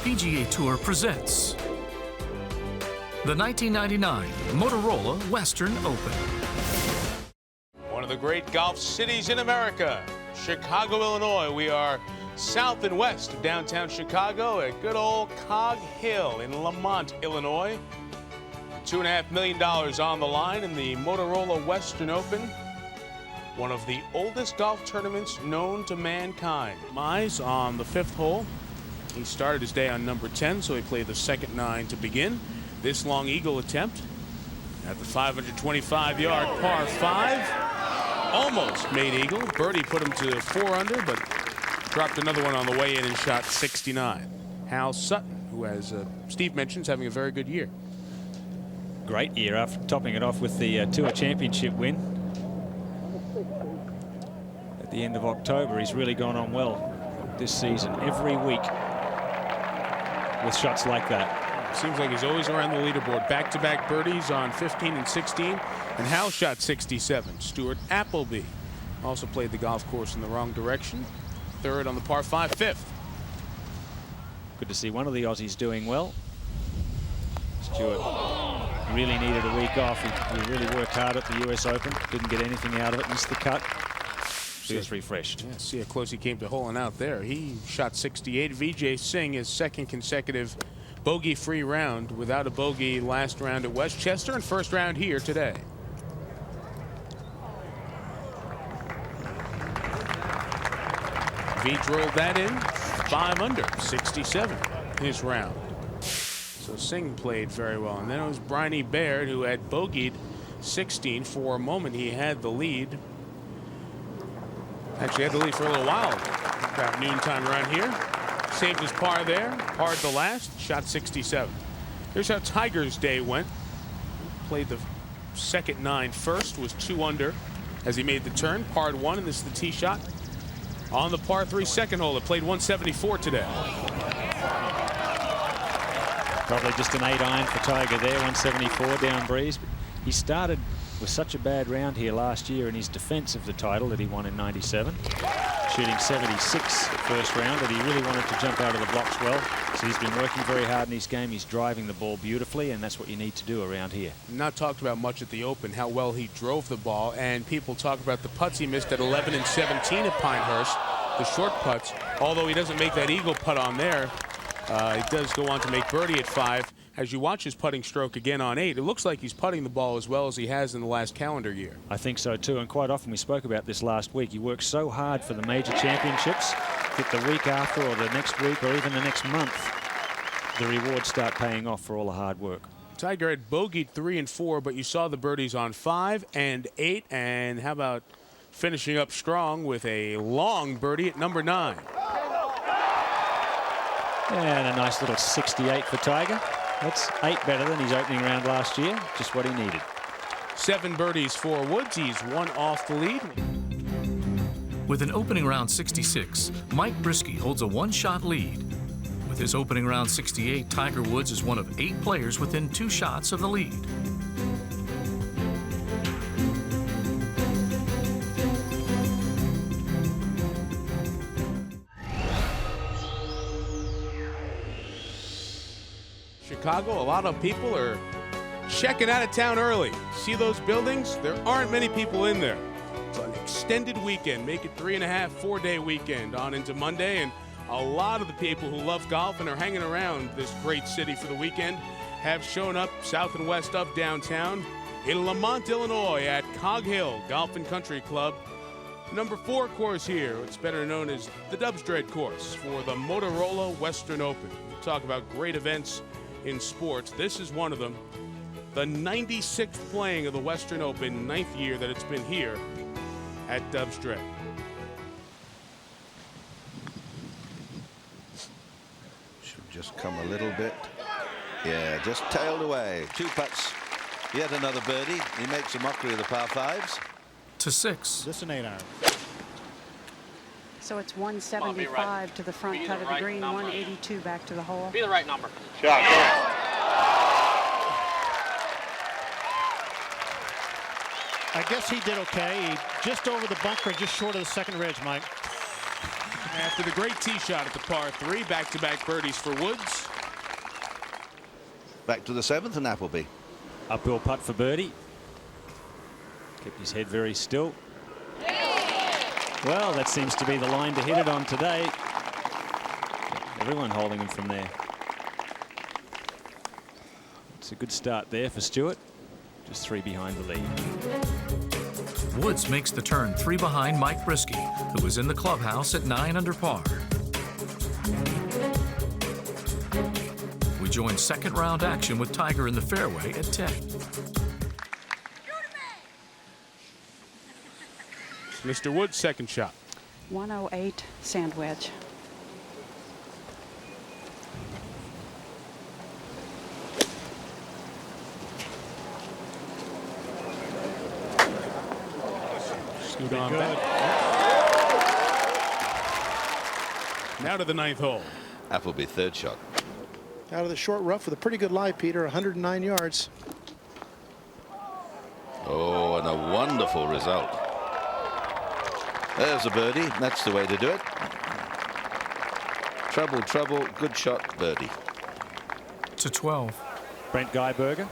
PGA Tour presents the 1999 Motorola Western Open. One of the great golf cities in America, Chicago, Illinois. We are south and west of downtown Chicago at good old Cog Hill in Lamont, Illinois. $2.5 million on the line in the Motorola Western Open, one of the oldest golf tournaments known to mankind. Mize on the 5th hole. He started his day on number 10, so he played the second 9 to begin this long eagle attempt at the 525-yard par 5. Almost made eagle. Birdie put him to 4 under, but dropped another one on the way in and shot 69. Hal Sutton, who, as Steve mentioned, is having a very good year. Great year, after topping it off with the Tour Championship win at the end of October. He's really gone on well this season, every week with shots like that. Seems like he's always around the leaderboard. Back-to-back birdies on 15 and 16, and Hal shot 67. Stuart Appleby also played the golf course in the wrong direction. 3rd on the par 5, 5th. Good to see one of the Aussies doing well. Stuart really needed a week off. He really worked hard at the US Open. Didn't get anything out of it. Missed the cut. Feels refreshed. Yeah, see how close he came to holing out there. He shot 68. Vijay Singh, his second consecutive bogey-free round without a bogey last round at Westchester and first round here today. Vij rolled that in 5 under, 67 his round. So Singh played very well. And then it was Bryony Baird, who had bogeyed 16. For a moment, he had the lead. Actually had the lead for a little while. About noontime around here. Saved his par there. Parred the last. Shot 67. Here's how Tiger's day went. Played the second 9 first. Was 2 under as he made the turn. Parred 1, and this is the tee shot on the par 3 second hole. It played 174 today. Probably just an 8-iron for Tiger there, 174 down breeze. But he started with such a bad round here last year in his defense of the title that he won in '97, shooting 76 first round, but he really wanted to jump out of the blocks well. So he's been working very hard in his game. He's driving the ball beautifully, and that's what you need to do around here. Not talked about much at the Open, how well he drove the ball, and people talk about the putts he missed at 11 and 17 at Pinehurst, the short putts. Although he doesn't make that eagle putt on there, he does go on to make birdie at 5. As you watch his putting stroke again on 8, it looks like he's putting the ball as well as he has in the last calendar year. I think so too, and quite often we spoke about this last week. He works so hard for the major championships that the week after or the next week or even the next month, the rewards start paying off for all the hard work. Tiger had bogeyed 3 and 4, but you saw the birdies on 5 and 8. And how about finishing up strong with a long birdie at number 9? And a nice little 68 for Tiger. That's 8 better than his opening round last year. Just what he needed. 7 birdies for Woods. He's 1 off the lead. With an opening round 66, Mike Brisky holds a 1-shot lead. With his opening round 68, Tiger Woods is one of 8 players within 2 shots of the lead. Chicago, a lot of people are checking out of town early. See those buildings? There aren't many people in there. It's an extended weekend. Make it 3.5, 4-day weekend on into Monday. And a lot of the people who love golf and are hanging around this great city for the weekend have shown up south and west of downtown in Lamont, Illinois at Cog Hill Golf and Country Club. Number 4 course here. It's better known as the Dubsdread course for the Motorola Western Open. We'll talk about great events in sports. This is one of them. The 96th playing of the Western Open, 9th year that it's been here at Dubsdread. Should just come a little bit. Yeah, just tailed away. 2 putts. Yet another birdie. He makes a mockery of the par 5s. To 6. Just an 8-iron. So it's 175 to the front cut of the green, 182 back to the hole. Be the right number. Shot. I guess he did okay. Just over the bunker, just short of the second ridge, Mike. After the great tee shot at the par 3, back-to-back birdies for Woods. Back to the 7th and Appleby. Uphill putt for birdie. Kept his head very still. Well, that seems to be the line to hit it on today. Everyone holding him from there. It's a good start there for Stewart. Just 3 behind the lead. Woods makes the turn 3 behind Mike Brisky, who was in the clubhouse at 9 under par. We join second round action with Tiger in the fairway at 10. Mr. Woods' second shot. 108 sand wedge. Scoot on back. Now to the 9th hole. Appleby, 3rd shot. Out of the short rough with a pretty good lie, Peter. 109 yards. Oh, and a wonderful result. There's a birdie. That's the way to do it. Trouble, trouble. Good shot, birdie. To 12. Brent Guyberger.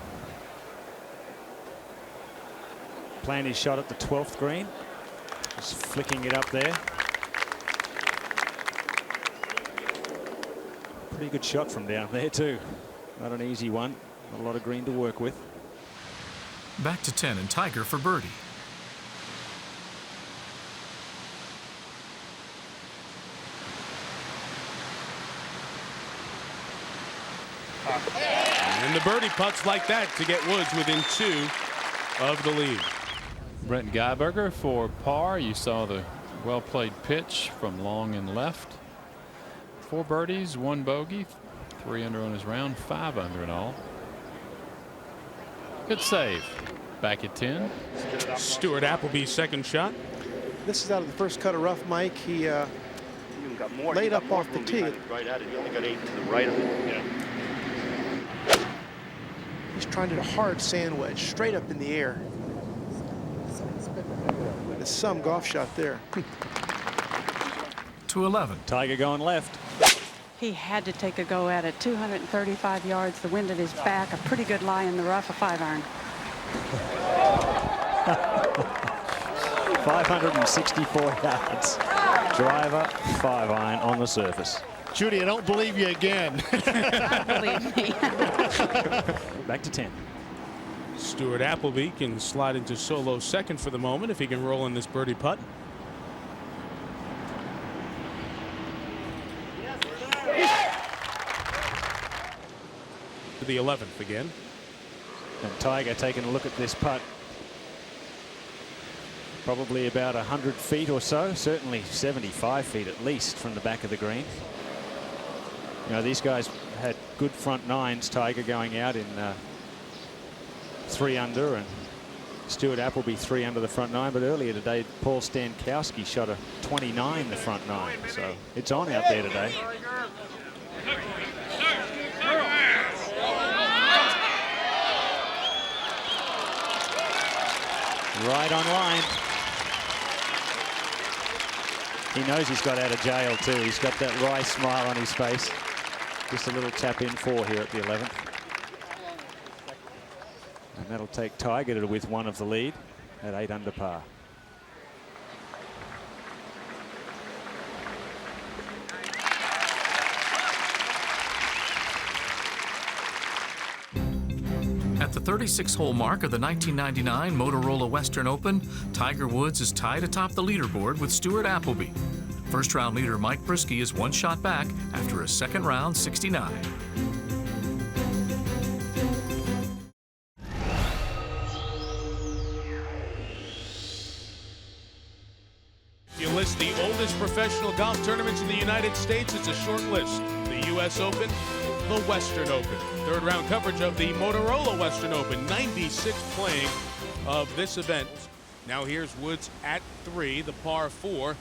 Playing his shot at the 12th green. Just flicking it up there. Pretty good shot from down there too. Not an easy one. Not a lot of green to work with. Back to 10 and Tiger for birdie. And the birdie putts like that to get Woods within 2 of the lead. Brent Guyberger for par. You saw the well-played pitch from long and left. 4 birdies, 1 bogey, 3 under on his round, 5 under in all. Good save. Back at 10. Stuart Appleby's second shot. This is out of the first cut of rough, Mike. He laid up off the tee. Right at it. You only got 8 to the right of it. Yeah. He's trying to do a hard sand wedge straight up in the air. There's some golf shot there. To 11. Tiger going left. He had to take a go at it. 235 yards. The wind at his back. A pretty good lie in the rough. A 5-iron. 564 yards. Driver, 5-iron on the surface. Judy, I don't believe you again. Believe me. Back to 10. Stuart Appleby can slide into solo second for the moment if he can roll in this birdie putt. To the 11th again. And Tiger taking a look at this putt. Probably about 100 feet or so, certainly 75 feet at least from the back of the green. You know, these guys had good front nines. Tiger going out in 3 under, and Stuart Appleby 3 under the front 9. But earlier today, Paul Stankowski shot a 29 the front 9. So it's on out there today. Right on line. He knows he's got out of jail too. He's got that wry smile on his face. Just a little tap in 4 here at the 11th. And that'll take Tiger to with 1 of the lead at 8 under par. At the 36-hole mark of the 1999 Motorola Western Open, Tiger Woods is tied atop the leaderboard with Stuart Appleby. First round leader Mike Brisky is 1 shot back after a second round 69. If you list the oldest professional golf tournaments in the United States, it's a short list. The U.S. Open, the Western Open. Third round coverage of the Motorola Western Open, 96th playing of this event. Now here's Woods at 3, the par 4,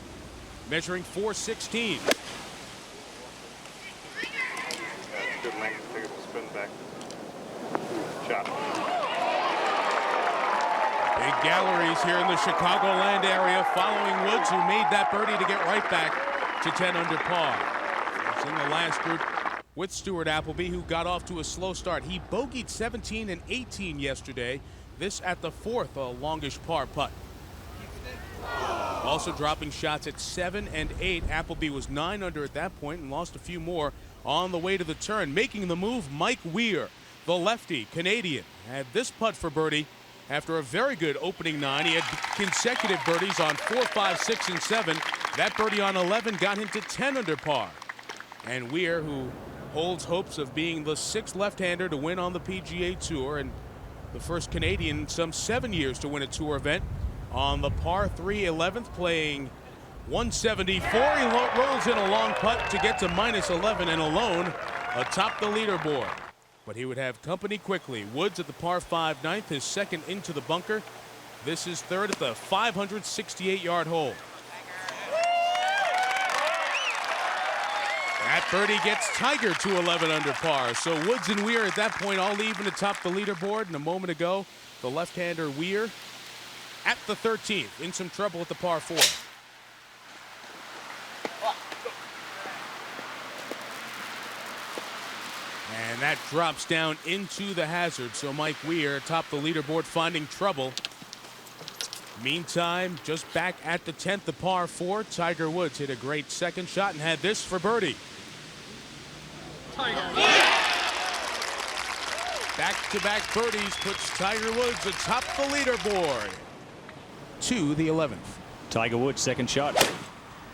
measuring 416. Good length, take a spin back. Shot. Big galleries here in the Chicagoland area following Woods, who made that birdie to get right back to 10 under par. It's in the last group with Stuart Appleby, who got off to a slow start. He bogeyed 17 and 18 yesterday. This at the 4th, a longish par putt. Also dropping shots at 7 and 8. Appleby was 9 under at that point and lost a few more on the way to the turn. Making the move, Mike Weir, the lefty Canadian, had this putt for birdie after a very good opening 9. He had consecutive birdies on 4, 5, 6, and 7. That birdie on 11 got him to 10 under par. And Weir, who holds hopes of being the 6th left-hander to win on the PGA Tour and the first Canadian in some 7 years to win a tour event, on the par 3 11th, playing 174. He rolls in a long putt to get to -11 and alone atop the leaderboard. But he would have company quickly. Woods at the par 5 9th, his second into the bunker. This is third at the 568-yard hole. That birdie gets Tiger to 11 under par. So Woods and Weir at that point all even atop the leaderboard. And a moment ago, the left-hander Weir at the 13th, in some trouble at the par 4. And that drops down into the hazard. So Mike Weir atop the leaderboard finding trouble. Meantime, just back at the 10th, the par 4, Tiger Woods hit a great second shot and had this for birdie. Back-to-back birdies puts Tiger Woods atop the leaderboard to the 11th. Tiger Woods, second shot.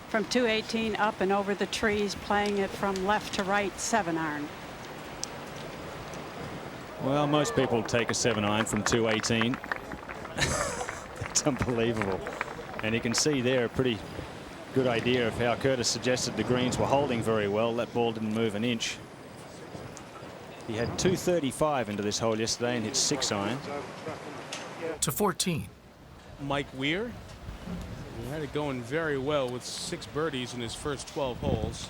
From 218 up and over the trees, playing it from left to right, 7-iron. Well, most people take a 7-iron from 218. It's unbelievable. And you can see there a pretty good idea of how Curtis suggested the greens were holding very well. That ball didn't move an inch. He had 235 into this hole yesterday and hit 6-iron. To 14. Mike Weir, who had it going very well with 6 birdies in his first 12 holes.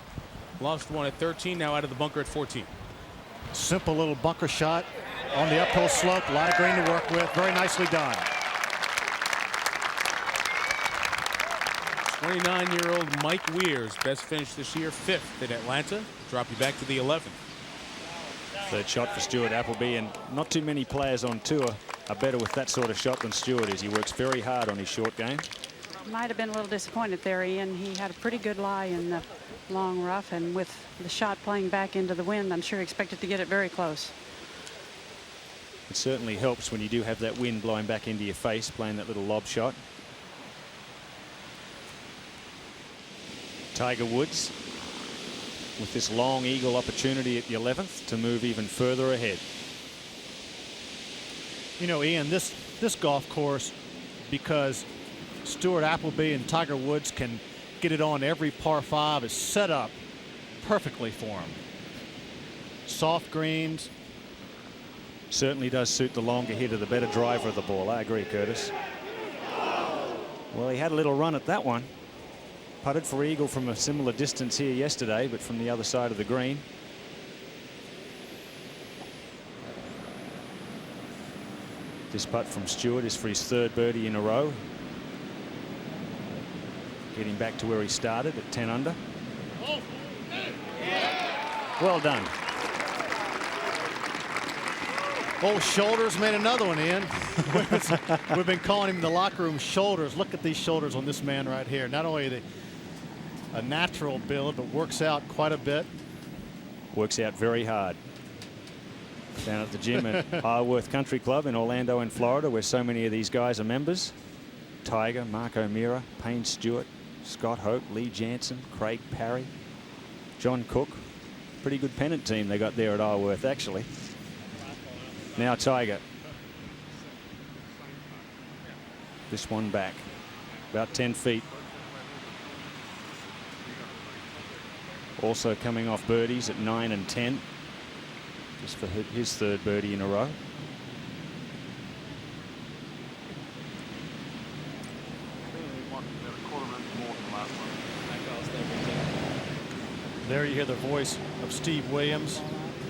Lost one at 13, now out of the bunker at 14. Simple little bunker shot on the uphill slope. A lot of green to work with. Very nicely done. 29-year-old Mike Weir's best finish this year, 5th in Atlanta. Drop you back to the 11th. Third shot for Stuart Appleby, and not too many players on tour are better with that sort of shot than Stuart is. He works very hard on his short game. Might have been a little disappointed there, Ian. He had a pretty good lie in the long rough, and with the shot playing back into the wind, I'm sure he expected to get it very close. It certainly helps when you do have that wind blowing back into your face, playing that little lob shot. Tiger Woods with this long eagle opportunity at the 11th to move even further ahead. You know, Ian, this golf course, because Stuart Appleby and Tiger Woods can get it on every par 5, is set up perfectly for him. Soft greens. Certainly does suit the longer hitter, the better driver of the ball. I agree, Curtis. Well, he had a little run at that one. Putted for eagle from a similar distance here yesterday, but from the other side of the green. This putt from Stewart is for his 3rd birdie in a row. Getting back to where he started at 10 under. Well done. Oh, Shoulders made another one, Ian. We've been calling him the locker room Shoulders. Look at these shoulders on this man right here. Not only a natural build, but works out quite a bit. Works out very hard. Down at the gym at Isleworth Country Club in Orlando in Florida, where so many of these guys are members. Tiger, Mark O'Meara, Payne Stewart, Scott Hope, Lee Jansen, Craig Parry, John Cook. Pretty good pennant team they got there at Isleworth, actually. Now Tiger. This one back. About 10 feet. Also coming off birdies at 9 and 10. Just for his 3rd birdie in a row. There you hear the voice of Steve Williams.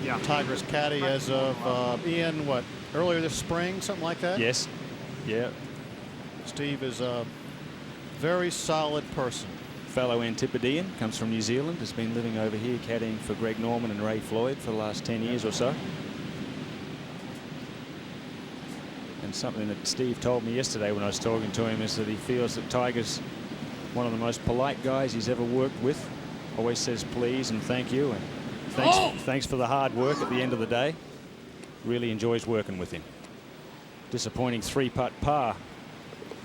Yeah. Tiger's caddy as of Ian, what, earlier this spring, something like that? Yes. Yeah. Steve is a very solid person. fellow Antipodean, comes from New Zealand, has been living over here caddying for Greg Norman and Ray Floyd for the last 10 years or so. And something that Steve told me yesterday when I was talking to him is that he feels that Tiger's one of the most polite guys he's ever worked with. Always says please and thank you and thanks for the hard work at the end of the day. Really enjoys working with him. Disappointing 3-putt par.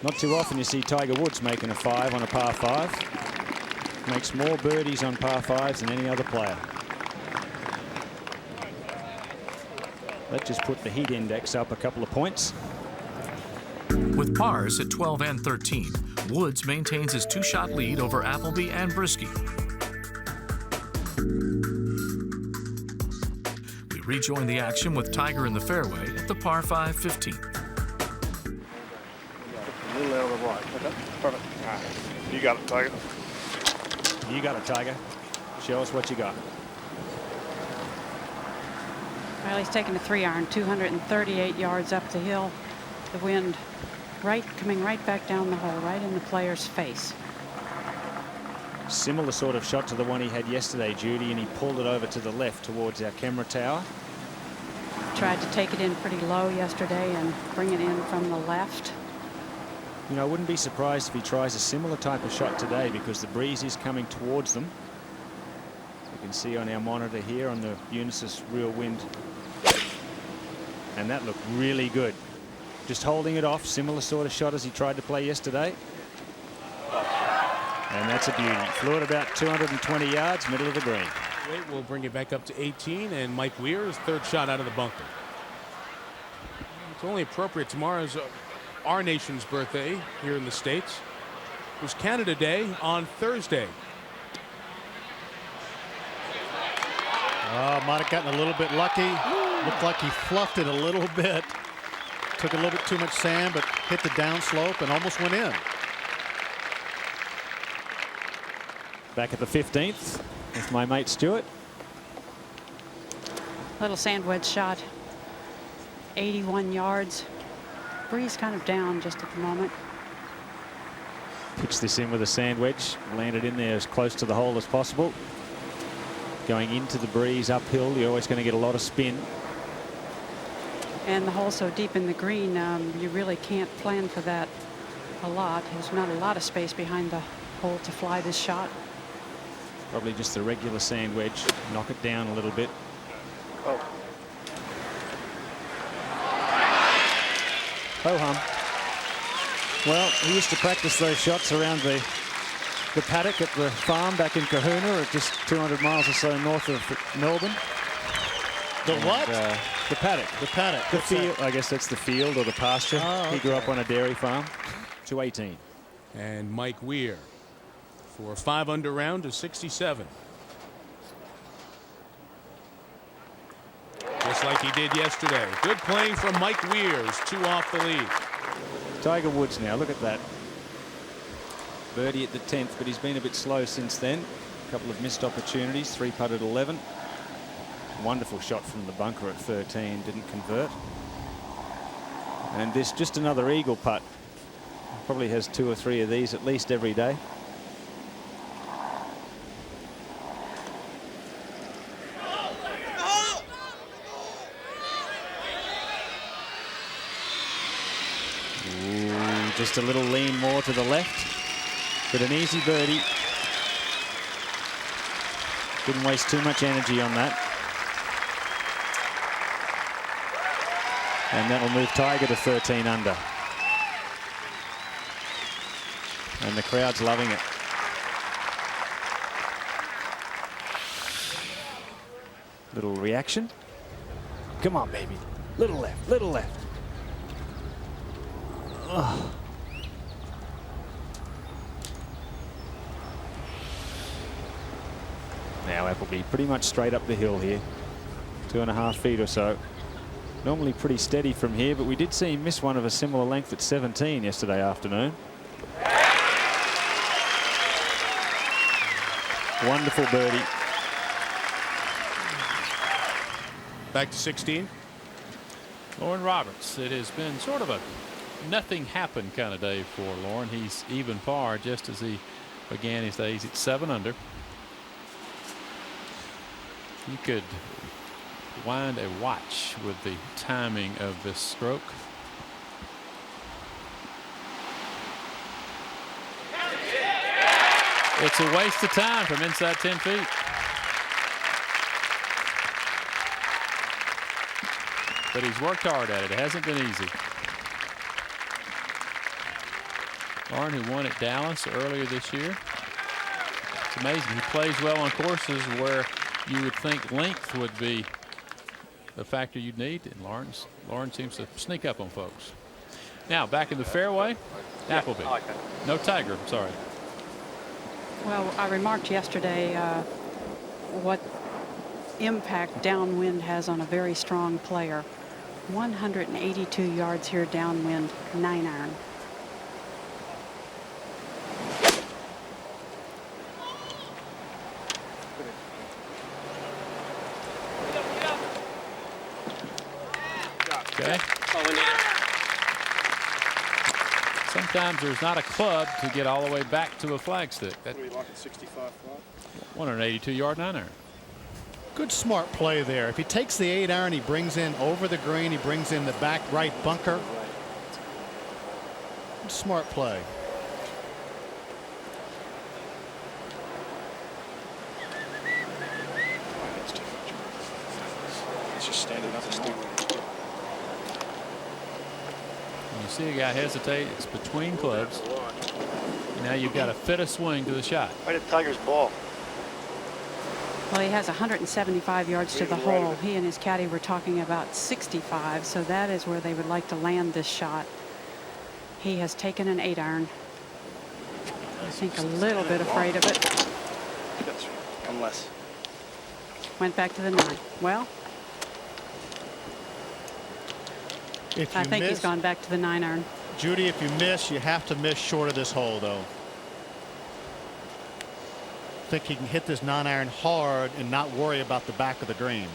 Not too often you see Tiger Woods making a 5 on a par 5. Makes more birdies on par 5s than any other player. That just put the heat index up a couple of points. With pars at 12 and 13, Woods maintains his 2-shot lead over Appleby and Brisky. We rejoin the action with Tiger in the fairway at the par 5 15th. A little out of the right. Okay, perfect. All right. You got it, Tiger. You got it, Tiger. Show us what you got. Well, he's taking a 3-iron, 238 yards up the hill. The wind coming right back down the hole, right in the player's face. Similar sort of shot to the one he had yesterday, Judy, and he pulled it over to the left towards our camera tower. Tried to take it in pretty low yesterday and bring it in from the left. You know, I wouldn't be surprised if he tries a similar type of shot today because the breeze is coming towards them. You can see on our monitor here on the Unisys real wind. And that looked really good. Just holding it off, similar sort of shot as he tried to play yesterday. And that's a beauty. Flew it about 220 yards, middle of the green. We'll bring it back up to 18, and Mike Weir, his 3rd shot out of the bunker. It's only appropriate. Tomorrow's our nation's birthday here in the States. It was Canada Day on Thursday. Might have gotten a little bit lucky. Looked like he fluffed it a little bit. Took a little bit too much sand, but hit the downslope and almost went in. Back at the 15th with my mate Stuart. Little sand wedge shot. 81 yards. Breeze kind of down just at the moment. Pitched this in with a sand wedge. Landed in there as close to the hole as possible. Going into the breeze uphill, you're always going to get a lot of spin. And the hole so deep in the green, you really can't plan for that a lot. There's not a lot of space behind the hole to fly this shot. Probably just the regular sand wedge. Knock it down a little bit. Oh. Ho-hum. Well, he used to practice those shots around the paddock at the farm back in Kahuna, at just 200 miles or so north of Melbourne. The what? The paddock. The paddock. The field. I guess that's the field or the pasture. Oh, okay. He grew up on a dairy farm. 218. And Mike Weir for a 5-under round to 67. Just like he did yesterday. Good playing from Mike Weir's 2 off the lead. Tiger Woods now, look at that. Birdie at the 10th, but he's been a bit slow since then. A couple of missed opportunities, 3-putt at 11. Wonderful shot from the bunker at 13, didn't convert. And this just another eagle putt. Probably has 2 or 3 of these at least every day. Ooh, just a little lean more to the left, but an easy birdie. Didn't waste too much energy on that. And that'll move Tiger to 13 under. And the crowd's loving it. Little reaction. Come on, baby. Little left, little left. Oh. Now Appleby pretty much straight up the hill here. 2.5 feet or so. Normally pretty steady from here, but we did see him miss one of a similar length at 17 yesterday afternoon. Wonderful birdie. Back to 16. Lauren Roberts. It has been sort of a nothing happened kind of day for Lauren. He's even par just as he began his days at 7 under. You could wind a watch with the timing of this stroke. It's a waste of time from inside 10 feet. But he's worked hard at it. It hasn't been easy. Lauren, who won at Dallas earlier this year. It's amazing. He plays well on courses where you would think length would be the factor you'd need, and Lauren seems to sneak up on folks. Now back in the fairway, Appleby. No Tiger, sorry. Well, I remarked yesterday what impact downwind has on a very strong player. 182 yards here downwind, 9-iron. Okay. Sometimes there's not a club to get all the way back to a flagstick. That 182-yard 9-iron. Good smart play there. If he takes the 8-iron, he brings in over the green. He brings in the back right bunker. Good smart play. It's just standing up and stupid. When you see a guy hesitate, it's between clubs. Now you've got to fit a swing to the shot. Right at Tiger's ball. Well, he has 175 yards to the hole. He and his caddy were talking about 65, so that is where they would like to land this shot. He has taken an 8-iron. I think a little bit afraid of it. Unless. Went back to the 9. Well, I think he's gone back to the 9-iron. Judy, if you miss, you have to miss short of this hole, though. I think he can hit this 9-iron hard and not worry about the back of the green.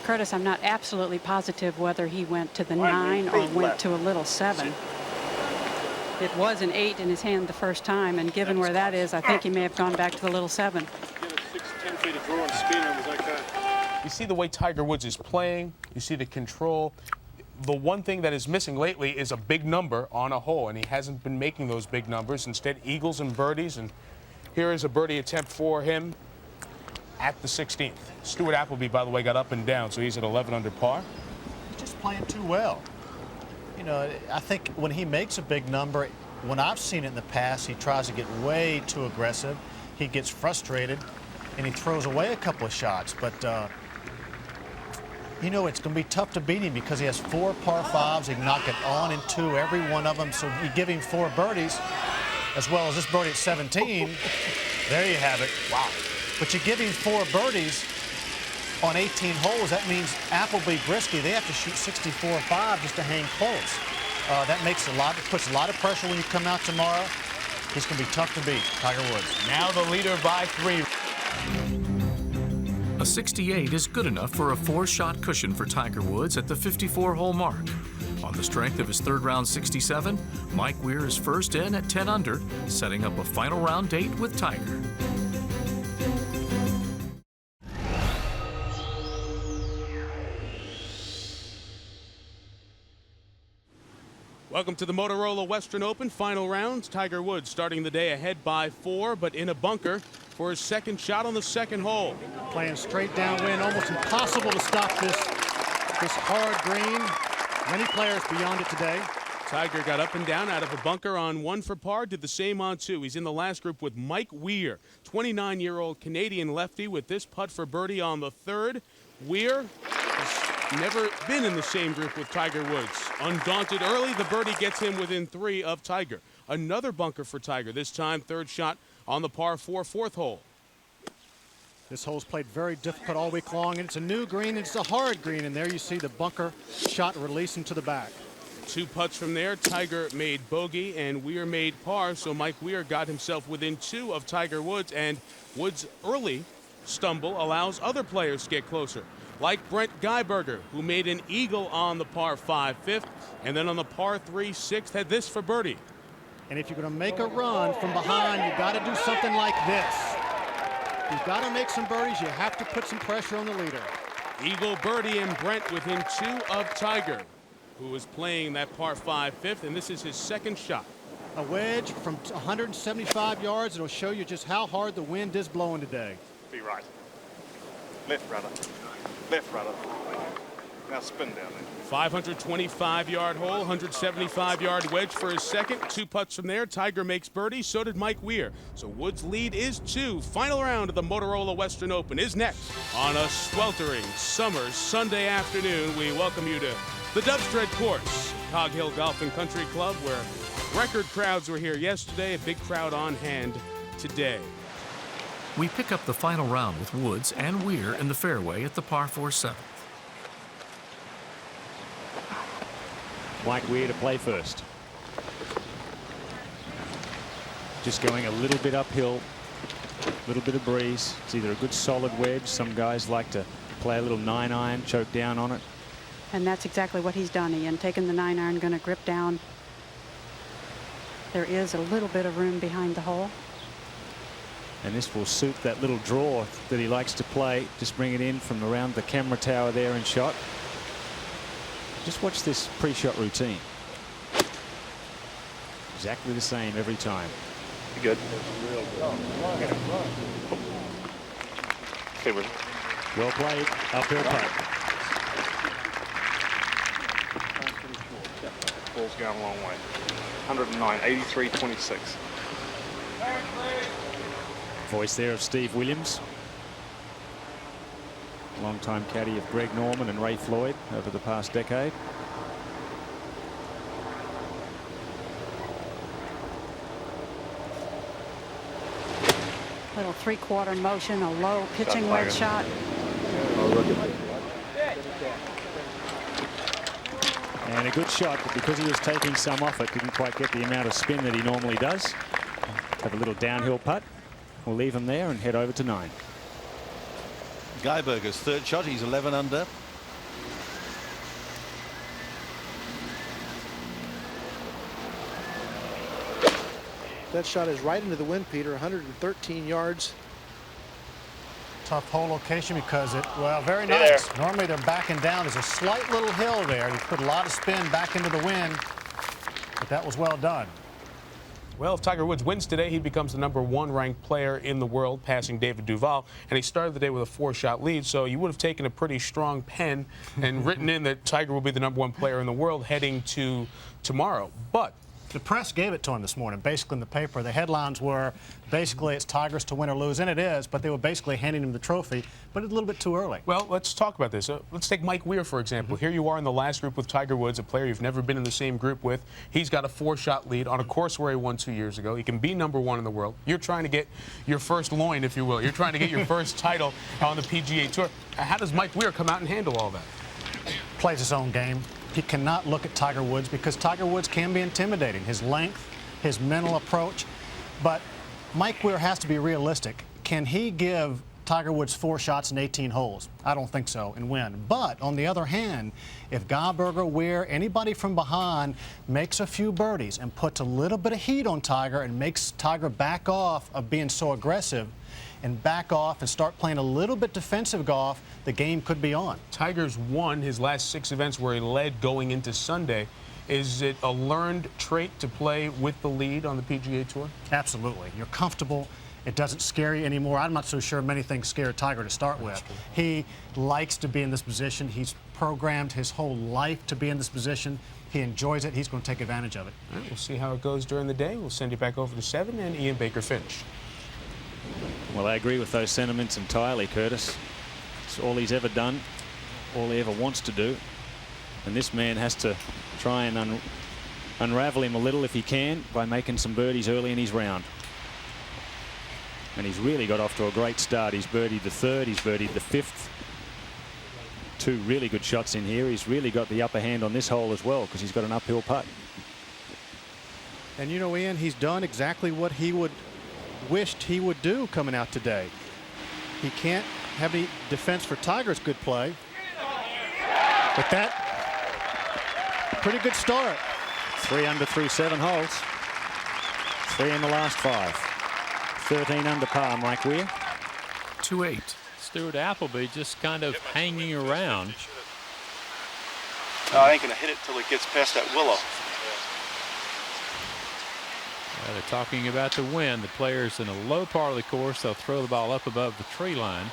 Curtis, I'm not absolutely positive whether he went to the 9 or went to a little 7. It was an 8 in his hand the first time, and given where that is, I think he may have gone back to the little 7. 10 feet of draw and spin was like that. You see the way Tiger Woods is playing. You see the control. The one thing that is missing lately is a big number on a hole, and he hasn't been making those big numbers. Instead, eagles and birdies, and here is a birdie attempt for him at the 16th. Stuart Appleby, by the way, got up and down, so he's at 11 under par. He's just playing too well. You know, I think when he makes a big number, when I've seen it in the past, he tries to get way too aggressive. He gets frustrated, and he throws away a couple of shots. But you know, it's going to be tough to beat him because he has 4 par 5s. He can knock it on in 2 every one of them. So you give him 4 birdies, as well as this birdie at 17. There you have it. Wow. But you give him 4 birdies on 18 holes. That means Appleby, Brisky, they have to shoot 64-5 just to hang close. That makes puts a lot of pressure when you come out tomorrow. He's going to be tough to beat, Tiger Woods. Now the leader by 3. A 68 is good enough for a 4-shot cushion for Tiger Woods at the 54-hole mark. On the strength of his third-round 67, Mike Weir is first in at 10 under, setting up a final round date with Tiger. Welcome to the Motorola Western Open final rounds. Tiger Woods starting the day ahead by 4, but in a bunker for his second shot on the second hole. Playing straight downwind, almost impossible to stop this hard green. Many players beyond it today. Tiger got up and down out of a bunker on 1 for par, did the same on 2. He's in the last group with Mike Weir, 29-year-old Canadian lefty, with this putt for birdie on the 3rd. Weir has never been in the same group with Tiger Woods. Undaunted early, the birdie gets him within 3 of Tiger. Another bunker for Tiger, this time 3rd shot on the par 4 4th hole. This hole's played very difficult all week long, and it's a new green, and it's a hard green, and there you see the bunker shot releasing to the back. 2 putts from there, Tiger made bogey and Weir made par, so Mike Weir got himself within 2 of Tiger Woods, and Woods' early stumble allows other players to get closer. like Brent Geiberger, who made an eagle on the par 5 fifth, and then on the par 3 sixth had this for birdie. And if you're going to make a run from behind, you got to do something like this. You've got to make some birdies. You have to put some pressure on the leader. Eagle birdie and Brent within 2 of Tiger, who is playing that par 5 fifth, and this is his second shot. A wedge from 175 yards. It'll show you just how hard the wind is blowing today. Be right. Left rudder. Left rudder. Now spin down there. 525-yard hole, 175-yard wedge for his second. 2 putts from there. Tiger makes birdie. So did Mike Weir. So Woods' lead is 2. Final round of the Motorola Western Open is next. On a sweltering summer Sunday afternoon, we welcome you to the Dubstred course, Cog Hill Golf and Country Club, where record crowds were here yesterday. A big crowd on hand today. We pick up the final round with Woods and Weir in the fairway at the par 4 7th. Mike Weir to play first. Just going a little bit uphill, a little bit of breeze. It's either a good solid wedge. Some guys like to play a little 9-iron, choke down on it. And that's exactly what he's done, Ian. Taking the 9-iron, going to grip down. There is a little bit of room behind the hole. And this will suit that little draw that he likes to play. Just bring it in from around the camera tower there and shot. Just watch this pre-shot routine. Exactly the same every time. You good? Okay, well played. Uphill putt. Ball's going a long way. 109, 83-26. Voice there of Steve Williams. Longtime caddy of Greg Norman and Ray Floyd over the past decade. Little 3/4 motion, a low pitching wedge shot. And a good shot, but because he was taking some off it, didn't quite get the amount of spin that he normally does. Have a little downhill putt. We'll leave him there and head over to 9. Geiberger's third shot. He's 11 under. That shot is right into the wind, Peter. 113 yards. Tough hole location because it, well, very nice. Normally they're backing down. There's a slight little hill there. You put a lot of spin back into the wind, but that was well done. Well, if Tiger Woods wins today, he becomes the #1 ranked player in the world, passing David Duval. And he started the day with a 4-shot lead, so you would have taken a pretty strong pen and written in that Tiger will be the #1 player in the world heading to tomorrow. But the press gave it to him this morning. Basically in the paper, the headlines were basically it's Tigers to win or lose, and it is, but they were basically handing him the trophy, but it's a little bit too early. Well, let's talk about this. Let's take Mike Weir, for example. Here you are in the last group with Tiger Woods, a player you've never been in the same group with. He's got a 4-shot lead on a course where he won 2 years ago. He can be #1 in the world. You're trying to get your first loin, if you will. You're trying to get your first title on the PGA Tour. How does Mike Weir come out and handle all that? Plays his own game. He cannot look at Tiger Woods because Tiger Woods can be intimidating. His length, his mental approach. But Mike Weir has to be realistic. Can he give Tiger Woods 4 shots in 18 holes? I don't think so, and win. But on the other hand, if Geiberger, Weir, anybody from behind makes a few birdies and puts a little bit of heat on Tiger and makes Tiger back off of being so aggressive and back off and start playing a little bit defensive golf, the game could be on. Tiger's won his last 6 events where he led going into Sunday. Is it a learned trait to play with the lead on the PGA Tour? Absolutely. You're comfortable. It doesn't scare you anymore. I'm not so sure many things scare Tiger to start with. He likes to be in this position. He's programmed his whole life to be in this position. He enjoys it. He's going to take advantage of it. All right, we'll see how it goes during the day. We'll send you back over to 7 and Ian Baker finish. Well, I agree with those sentiments entirely, Curtis. It's all he's ever done, all he ever wants to do. And this man has to try and unravel him a little if he can by making some birdies early in his round. And he's really got off to a great start. He's birdied the 3rd, he's birdied the 5th. 2 really good shots in here. He's really got the upper hand on this hole as well because he's got an uphill putt. And you know, Ian, he's done exactly what he wished he would do coming out today. He can't have any defense for Tiger's good play. But that, pretty good start. 3 under through 7 holes. 3 in the last 5. 13 under par, Mike Weir. 2-8. Stuart Appleby just kind of hanging around. No, I ain't going to hit it till it gets past that willow. They're talking about the wind. The players in a low part of the course, they'll throw the ball up above the tree line.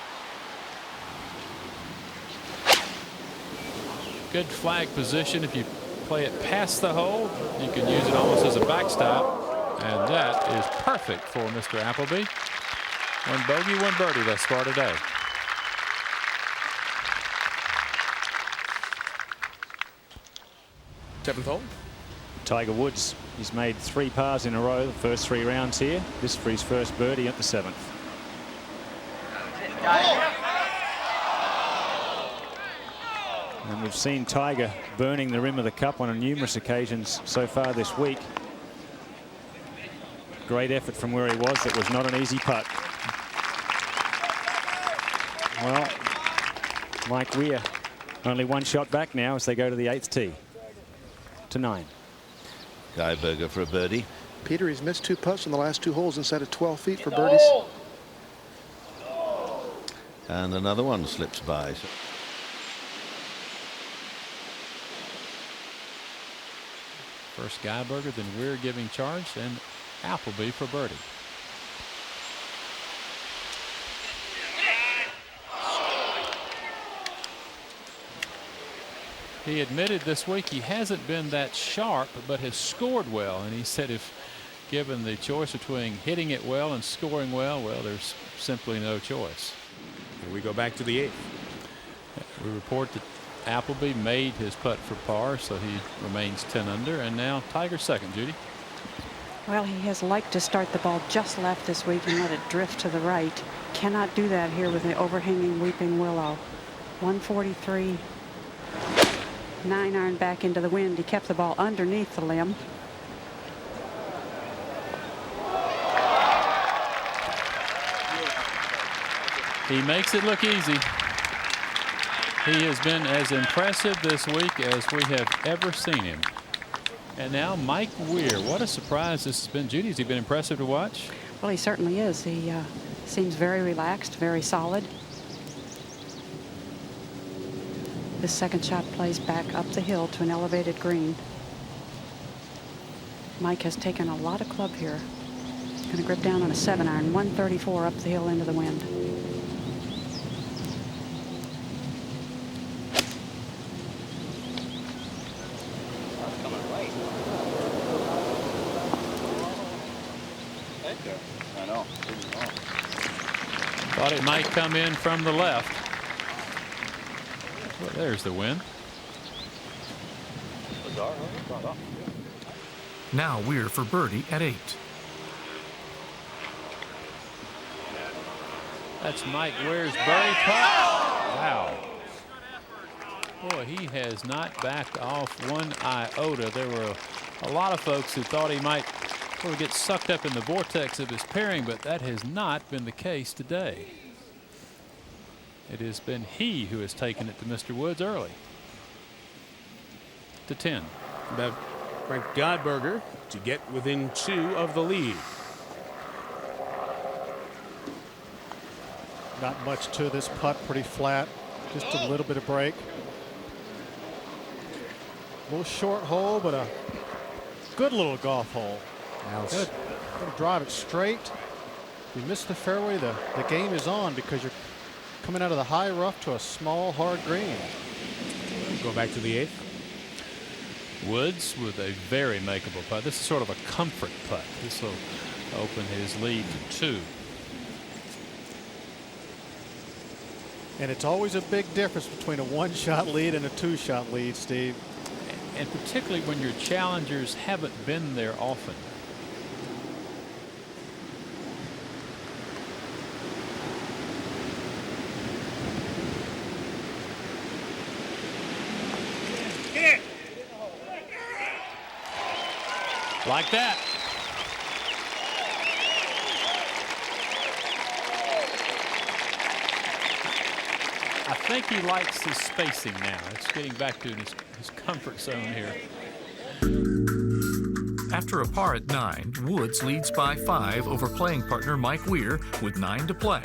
Good flag position. If you play it past the hole, you can use it almost as a backstop. And that is perfect for Mr. Appleby. 1 bogey, 1 birdie thus far today. Seventh hole. Tiger Woods, he's made 3 pars in a row the first 3 rounds here. This for his first birdie at the 7th. And we've seen Tiger burning the rim of the cup on numerous occasions so far this week. Great effort from where he was. That was not an easy putt. Well, Mike Weir only 1 shot back now as they go to the 8th tee. To 9. Geiberger for a birdie. Peter, he's missed 2 putts in the last 2 holes inside of 12 feet for birdies. And another one slips by. First Geiberger, then Weir giving charge, and Appleby for birdie. He admitted this week he hasn't been that sharp, but has scored well. And he said if given the choice between hitting it well and scoring well, there's simply no choice. Here we go back to the 8th. We report that Appleby made his putt for par, so he remains 10 under. And now Tiger's second, Judy. Well, he has liked to start the ball just left this week and let it drift to the right. Cannot do that here with the overhanging weeping willow. 143. 9-iron back into the wind. He kept the ball underneath the limb. He makes it look easy. He has been as impressive this week as we have ever seen him. And now Mike Weir. What a surprise this has been. Judy, has he been impressive to watch? Well, he certainly is. He seems very relaxed, very solid. This second shot plays back up the hill to an elevated green. Mike has taken a lot of club here. Going to grip down on a 7-iron, 134 up the hill into the wind. I know. Thought it might come in from the left. Well, there's the win. Now Weir for birdie at 8. That's Mike Weir's birdie putt. Wow. Boy, he has not backed off 1 iota. There were a lot of folks who thought he might sort of get sucked up in the vortex of his pairing, but that has not been the case today. It has been he who has taken it to Mr. Woods early. To 10. Frank Geiberger to get within 2 of the lead. Not much to this putt, pretty flat. Just a little bit of break. A little short hole, but a good little golf hole. Good. Gonna drive it straight. If you miss the fairway, the game is on because you're coming out of the high rough to a small, hard green. Go back to the 8th. Woods with a very makeable putt. This is sort of a comfort putt. This will open his lead to 2. And it's always a big difference between a 1-shot lead and a 2-shot lead, Steve. And particularly when your challengers haven't been there often. Like that. I think he likes his spacing now. It's getting back to his comfort zone here. After a par at 9, Woods leads by 5 over playing partner Mike Weir with 9 to play.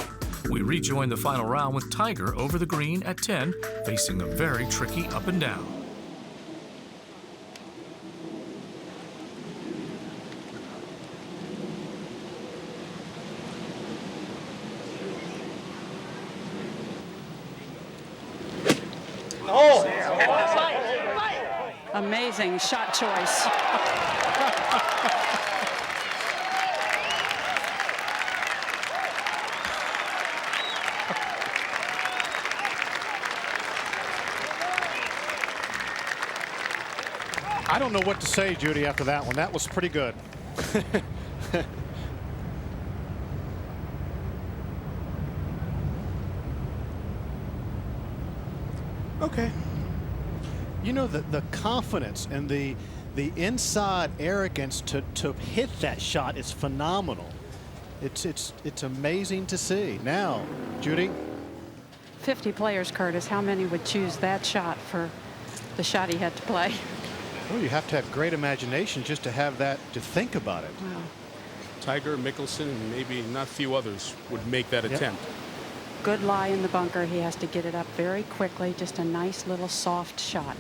We rejoin the final round with Tiger over the green at 10, facing a very tricky up and down. Amazing shot choice. I don't know what to say, Judy, after that one. That was pretty good. Okay. You know, the confidence and the inside arrogance to hit that shot is phenomenal. It's amazing to see. Now, Judy. 50 players, Curtis. How many would choose that shot for the shot he had to play? Well, you have to have great imagination just to have that, to think about it. Wow. Tiger, Mickelson, and maybe not a few others would make that attempt. Good lie in the bunker. He has to get it up very quickly. Just a nice little soft shot.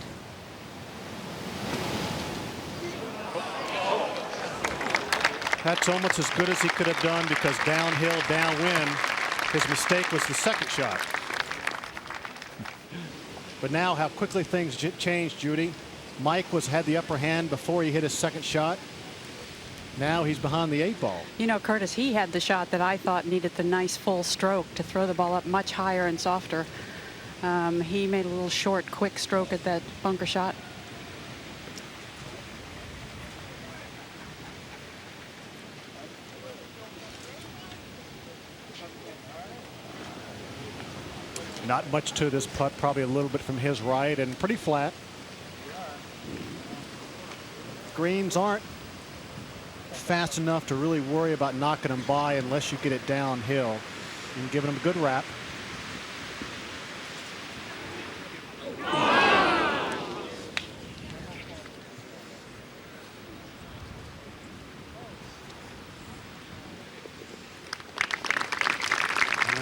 That's almost as good as he could have done, because downhill, downwind, his mistake was the second shot. But now how quickly things changed, Judy. Mike had the upper hand before he hit his second shot. Now he's behind the 8 ball. You know, Curtis, he had the shot that I thought needed the nice full stroke to throw the ball up much higher and softer. He made a little short, quick stroke at that bunker shot. Not much to this putt, probably a little bit from his right and pretty flat. Greens aren't fast enough to really worry about knocking them by unless you get it downhill and giving them a good wrap.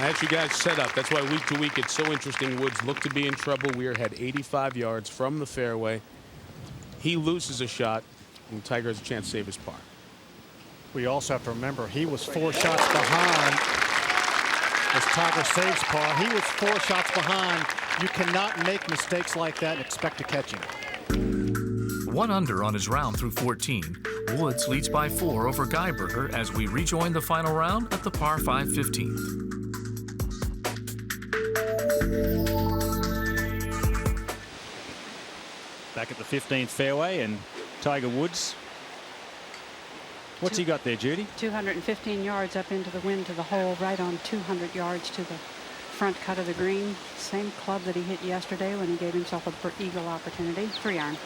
As you guys set up, that's why week to week it's so interesting. Woods looked to be in trouble. Weir had 85 yards from the fairway. He loses a shot, and Tiger has a chance to save his par. We also have to remember he was 4 shots behind as Tiger saves par. He was 4 shots behind. You cannot make mistakes like that and expect to catch him. 1 under on his round through 14. Woods leads by 4 over Geiberger as we rejoin the final round at the par 5 15th. Back at the 15th fairway, and Tiger Woods. What's he got there, Judy? 215 yards up into the wind to the hole, right on 200 yards to the front cut of the green. Same club that he hit yesterday when he gave himself a eagle opportunity. 3-iron.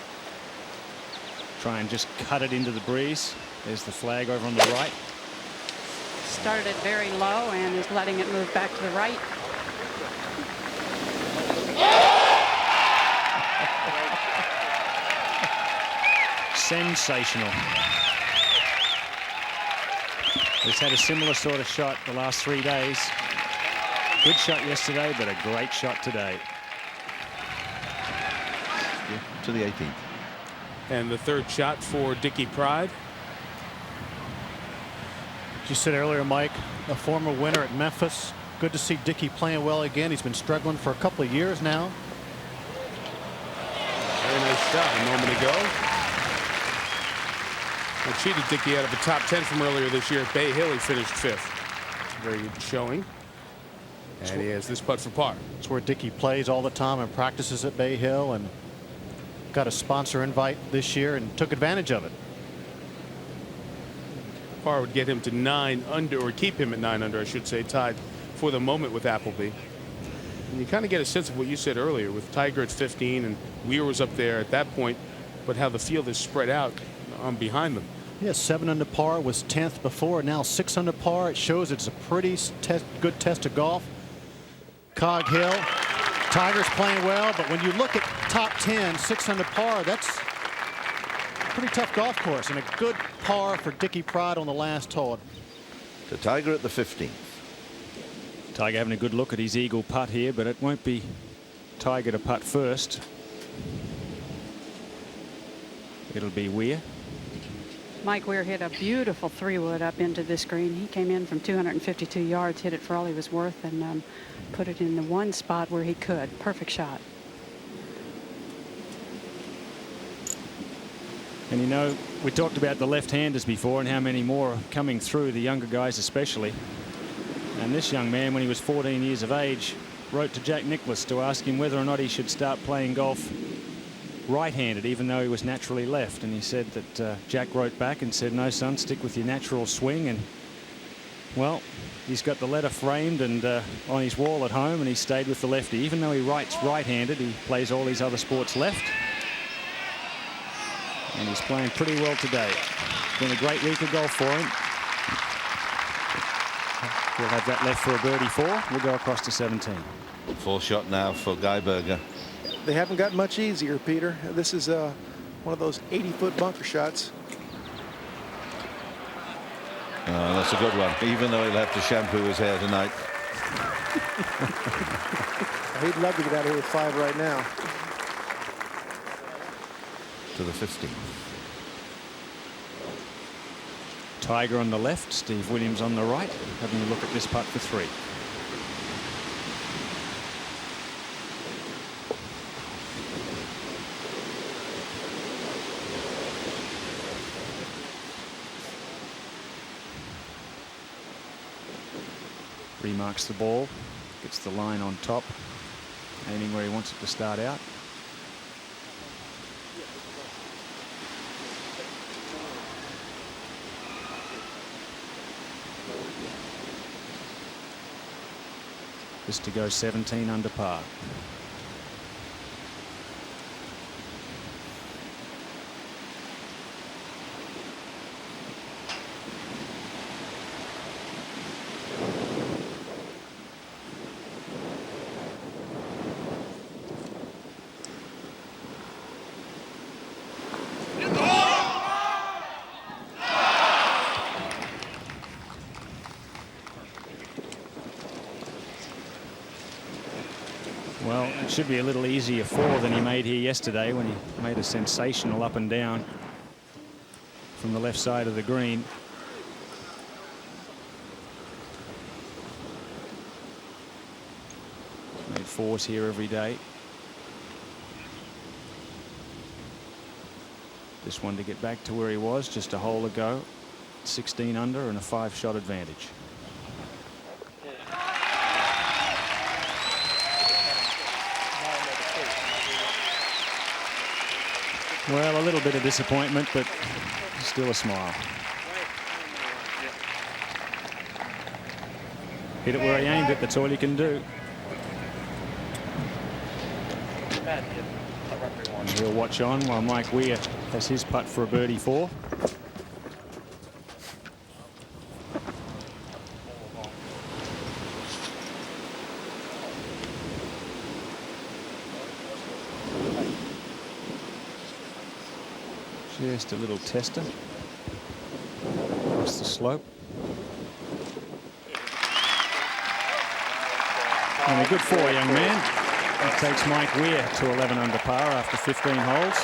Try and just cut it into the breeze. There's the flag over on the right. Started it very low and is letting it move back to the right. Sensational. He's had a similar sort of shot the last 3 days. Good shot yesterday, but a great shot today. Yeah, to the 18th. And the third shot for Dickie Pride. As you said earlier, Mike, a former winner at Memphis. Good to see Dickie playing well again. He's been struggling for a couple of years now. Very nice shot a moment ago. I cheated Dickie out of the top 10 from earlier this year at Bay Hill. He finished 5th. It's a very good showing. And he has this putt for par. It's where Dickie plays all the time and practices at Bay Hill, and got a sponsor invite this year and took advantage of it. Par would get him to 9 under, or keep him at 9 under, I should say, tied for the moment with Appleby. And you kind of get a sense of what you said earlier with Tiger at 15 and Weir was up there at that point, but how the field is spread out on behind them. Yeah, 7 under par, was 10th before, now 6 under par. It shows it's a pretty good test of golf. Cog Hill, Tiger's playing well, but when you look at top 10, 6 under par, that's a pretty tough golf course, and a good par for Dickie Pride on the last hole. To Tiger at the 15th. Tiger having a good look at his eagle putt here, but it won't be Tiger to putt first. It'll be Weir. Mike Weir hit a beautiful 3-wood up into this green. He came in from 252 yards, hit it for all he was worth, and put it in the one spot where he could. Perfect shot. And you know, we talked about the left-handers before and how many more are coming through, the younger guys especially. And this young man, when he was 14 years of age, wrote to Jack Nicklaus to ask him whether or not he should start playing golf right-handed, even though he was naturally left. And he said that Jack wrote back and said, no, son, stick with your natural swing. And, well, he's got the letter framed and on his wall at home, and he stayed with the lefty. Even though he writes right-handed, he plays all his other sports left. And he's playing pretty well today. It's been a great week of golf for him. We'll have that left for a birdie 4. We'll go across to 17. Full shot now for Guy Berger. They haven't got much easier, Peter. This is one of those 80-foot bunker shots. That's a good one, even though he'll have to shampoo his hair tonight. He'd love to get out of here with 5 right now. To the 15th. Tiger on the left, Steve Williams on the right, having a look at this putt for 3. Remarks the ball, gets the line on top, aiming where he wants it to start out. Just to go 17 under par. Well, it should be a little easier 4 than he made here yesterday when he made a sensational up and down from the left side of the green. Made 4s here every day. This one to get back to where he was just a hole ago. 16 under and a 5-shot advantage. Well, a little bit of disappointment, but still a smile. Hit it where he aimed it. That's all you can do. And he'll watch on while Mike Weir has his putt for a birdie 4. Just a little tester across the slope. And a good 4, young man. That takes Mike Weir to 11 under par after 15 holes.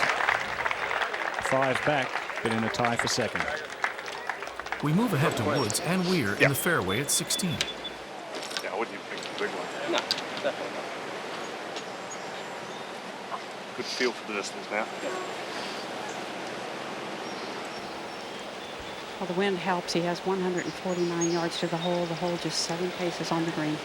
5 back, but in a tie for second. We move ahead to Woods and Weir in the fairway at 16. Yeah, what do you think? The big one? No, definitely not. Good feel for the distance now. Well, the wind helps. He has 149 yards to the hole. The hole just 7 paces on the green.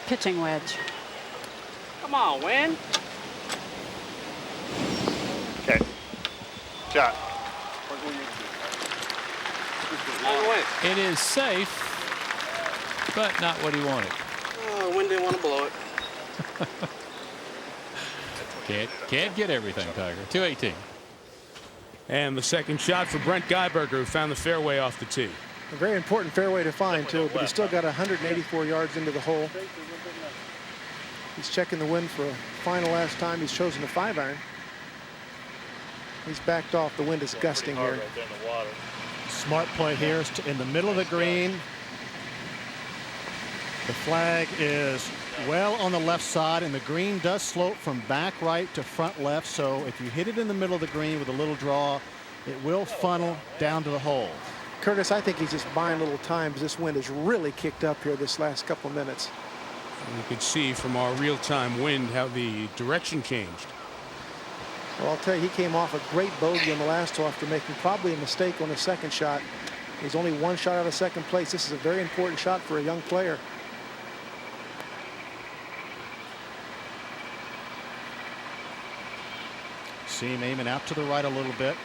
Pitching wedge. Come on, Win. Okay. Shot. It is safe, but not what he wanted. Win didn't want to blow it. Can't get everything, Tiger. 218. And the second shot for Brent Geiberger, who found the fairway off the tee. A very important fairway to find, too, but he's still got 184 yards into the hole. He's checking the wind for a final last time. He's chosen a 5-iron. He's backed off. The wind is gusting here. Smart play here in the middle of the green. The flag is well on the left side, and the green does slope from back right to front left. So if you hit it in the middle of the green with a little draw, it will funnel down to the hole. Curtis, I think he's just buying a little time because this wind has really kicked up here this last couple of minutes. And you could see from our real-time wind how the direction changed. Well, I'll tell you, he came off a great bogey on the last hole after making probably a mistake on the second shot. He's only one shot out of second place. This is a very important shot for a young player. See him aiming out to the right a little bit.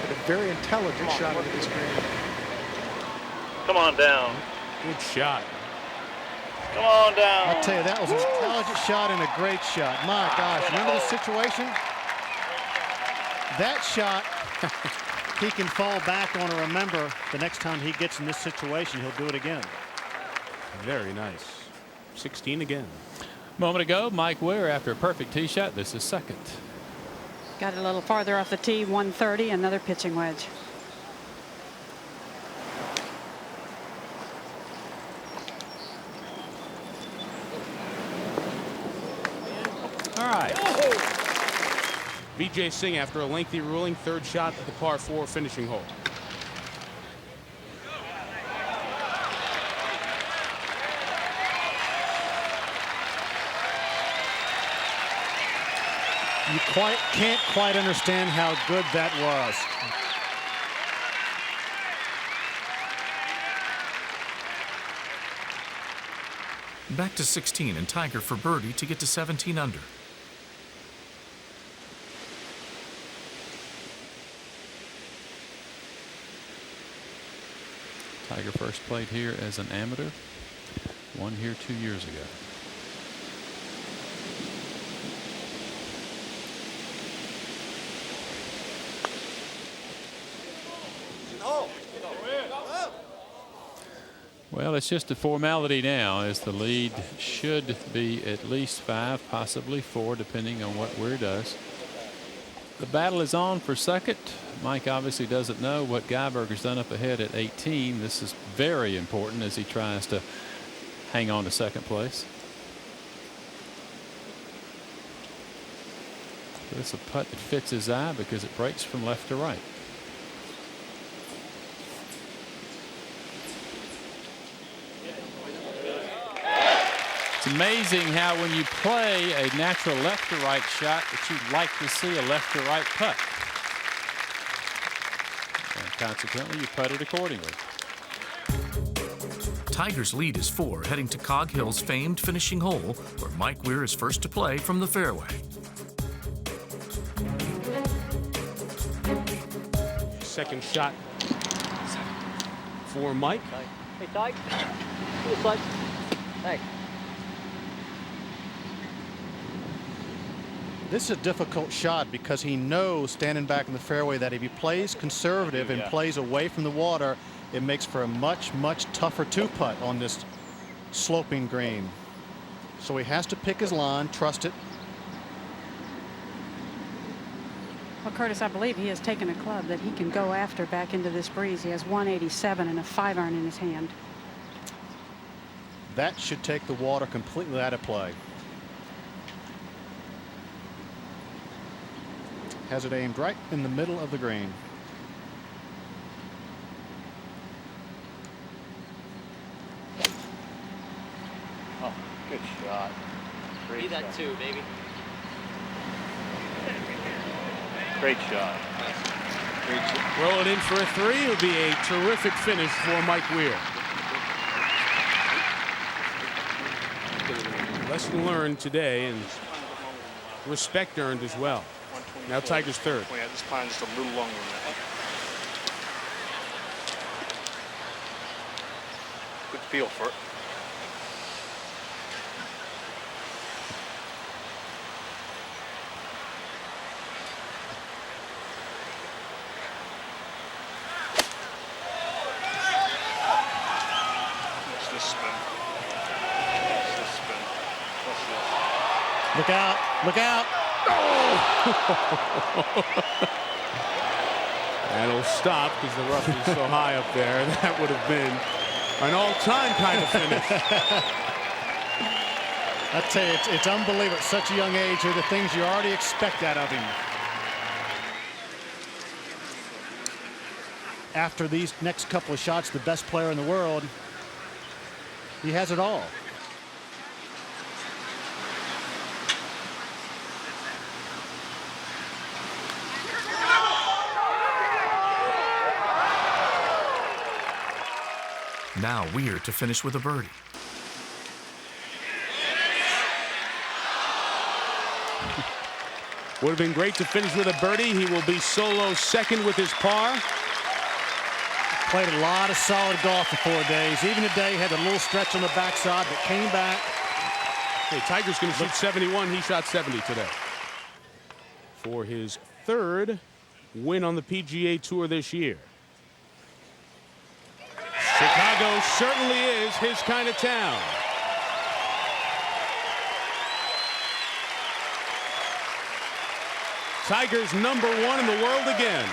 A very intelligent shot into this green. Come on down. Good shot. Come on down. I'll tell you, that was an intelligent shot and a great shot. My gosh, remember the situation? That shot he can fall back on, and remember, the next time he gets in this situation, he'll do it again. Very nice. 16 again. Moment ago, Mike Weir after a perfect tee shot. This is second. Got it a little farther off the tee, 130, another pitching wedge. All right. Vijay Singh, after a lengthy ruling, third shot at the par 4 finishing hole. You can't quite understand how good that was. Back to 16 and Tiger for birdie to get to 17 under. Tiger first played here as an amateur. Won here 2 years ago. Well, it's just a formality now, as the lead should be at least 5, possibly 4, depending on what Weir does. The battle is on for second. Mike obviously doesn't know what Geiberger's done up ahead at 18. This is very important as he tries to hang on to second place. But it's a putt that fits his eye because it breaks from left to right. It's amazing how when you play a natural left to right shot that you'd like to see a left to right putt. And consequently, you putt it accordingly. Tiger's lead is 4, heading to Cog Hill's famed finishing hole, where Mike Weir is first to play from the fairway. Second shot for Mike. Hey, Tyke. Hey, Tyke. Hey. This is a difficult shot because he knows, standing back in the fairway, that if he plays conservative and plays away from the water, it makes for a much, much tougher 2-putt on this sloping green. So he has to pick his line, trust it. Well, Curtis, I believe he has taken a club that he can go after back into this breeze. He has 187 and a 5-iron in his hand. That should take the water completely out of play. Has it aimed right in the middle of the green. Oh, good shot. Great Be that shot. 2, baby. Great shot. Roll it in for a 3. It would be a terrific finish for Mike Weir. Lesson learned today and respect earned as well. Now Tiger's third. Yeah, this pine's just a little longer than that. feel for it. Watch this spin. Watch this spin. Watch this. Look out. Look out. That'll stop because the rough is so high up there. That would have been an all-time kind of finish. I tell you, it's unbelievable at such a young age. Are the things you already expect out of him. After these next couple of shots, the best player in the world, he has it all. Now Weir to finish with a birdie. Would have been great to finish with a birdie. He will be solo second with his par. Played a lot of solid golf for 4 days. Even today, had a little stretch on the backside, but came back. Hey, Tiger's going to shoot 71. He shot 70 today. For his third win on the PGA Tour this year. Chicago certainly is his kind of town. Tiger's #1 in the world again.